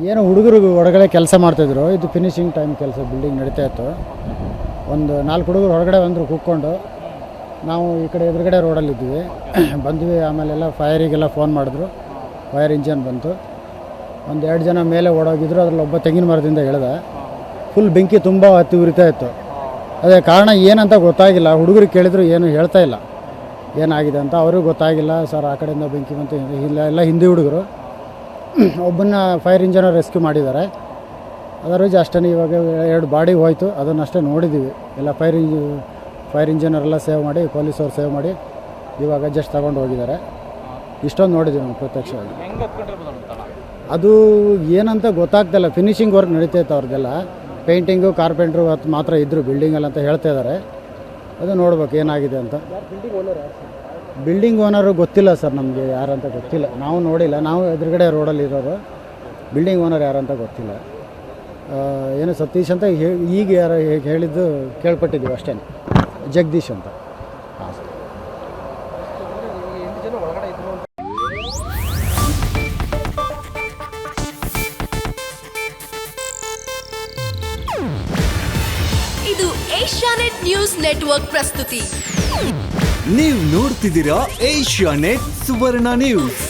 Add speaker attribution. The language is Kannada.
Speaker 1: ಏನು ಹುಡುಗರು ಹೊರಗಡೆ ಕೆಲಸ ಮಾಡ್ತಾಯಿದ್ರು. ಇದು ಫಿನಿಶಿಂಗ್ ಟೈಮ್ ಕೆಲಸ, ಬಿಲ್ಡಿಂಗ್ ನಡೀತಾ ಇತ್ತು. ಒಂದು 4 ಹುಡುಗರು ಹೊರಗಡೆ ಬಂದರು ಕೂತ್ಕೊಂಡು. ನಾವು ಈ ಕಡೆ ಎದುರುಗಡೆ ರೋಡಲ್ಲಿದ್ವಿ. ಬಂದ್ವಿ. ಆಮೇಲೆಲ್ಲ ಫೈರಿಗೆಲ್ಲ ಫೋನ್ ಮಾಡಿದ್ರು. ಫೈರ್ ಇಂಜನ್ ಬಂತು. ಒಂದು 2 ಜನ ಮೇಲೆ ಓಡೋಗಿದ್ರು. ಅದರಲ್ಲಿ ಒಬ್ಬ ತೆಂಗಿನ ಮರದಿಂದ ಇಳಿದ. ಫುಲ್ ಬೆಂಕಿ ತುಂಬ ಹತ್ತಿ ಉರಿತಾ ಇತ್ತು. ಅದೇ ಕಾರಣ ಏನಂತ ಗೊತ್ತಾಗಿಲ್ಲ. ಹುಡುಗರಿಗೆ ಕೇಳಿದ್ರು ಏನು ಹೇಳ್ತಾ ಇಲ್ಲ ಏನಾಗಿದೆ ಅಂತ. ಅವ್ರಿಗೂ ಗೊತ್ತಾಗಿಲ್ಲ. ಸರ್ ಆ ಕಡೆಯಿಂದ ಬೆಂಕಿ ಬಂತು, ಎಲ್ಲ ಹಿಂದಿ ಹುಡುಗರು. ಒಬ್ಬನ್ನ ಫೈರ್ ಇಂಜನರ್ ರೆಸ್ಕ್ಯೂ ಮಾಡಿದ್ದಾರೆ. ಅದರ ಅಷ್ಟೇ. ಇವಾಗ 2 ಬಾಡಿ ಹೋಯಿತು, ಅದನ್ನಷ್ಟೇ ನೋಡಿದ್ದೀವಿ. ಎಲ್ಲ ಫೈರ್ ಇಂಜಿನಿಯರೆಲ್ಲ ಸೇವ್ ಮಾಡಿ, ಪೊಲೀಸವ್ರು ಸೇವ್ ಮಾಡಿ ಇವಾಗ ಜಸ್ಟ್ ತಗೊಂಡು ಹೋಗಿದ್ದಾರೆ. ಇಷ್ಟೊಂದು ನೋಡಿದ್ದೀವಿ ನಾವು ಪ್ರತ್ಯಕ್ಷವಾಗಿ. ಅದು ಏನಂತ ಗೊತ್ತಾಗ್ತಾಯಿಲ್ಲ. ಫಿನಿಶಿಂಗ್ ವರ್ಕ್ ನಡೀತೈತೆ ಅವ್ರದ್ದೆಲ್ಲ. ಪೇಂಟಿಂಗು, ಕಾರ್ಪೆಂಟ್ರು ಮಾತ್ರ ಇದ್ದರು ಬಿಲ್ಡಿಂಗಲ್ಲಿ ಅಂತ ಹೇಳ್ತಾ ಇದ್ದಾರೆ. ಅದು ನೋಡ್ಬೇಕು ಏನಾಗಿದೆ ಅಂತ. ಬಿಲ್ಡಿಂಗ್ ಓನರು ಗೊತ್ತಿಲ್ಲ ಸರ್, ನಮಗೆ ಯಾರಂತ ಗೊತ್ತಿಲ್ಲ. ನಾವು ನೋಡಿಲ್ಲ. ನಾವು ಎದುರುಗಡೆ ರೋಡಲ್ಲಿ ಇರೋರು. ಬಿಲ್ಡಿಂಗ್ ಓನರ್ ಯಾರಂತ ಗೊತ್ತಿಲ್ಲ. ಏನು ಸತೀಶ್ ಅಂತ ಈಗ ಯಾರು ಹೇಳಿದ್ದು ಕೇಳ್ಪಟ್ಟಿದ್ದೀವಿ ಅಷ್ಟೇ. ಜಗದೀಶ್ ಅಂತ. ಹಾಂ ಸರ್.
Speaker 2: ಇದು ಏಷ್ಯಾನೆಟ್ ನ್ಯೂಸ್ ನೆಟ್ವರ್ಕ್ ಪ್ರಸ್ತುತಿ.
Speaker 3: ನೀವು ನೋಡ್ತಿದ್ದೀರಾ ಏಷ್ಯಾನೆಟ್ ಸುವರ್ಣ ನ್ಯೂಸ್.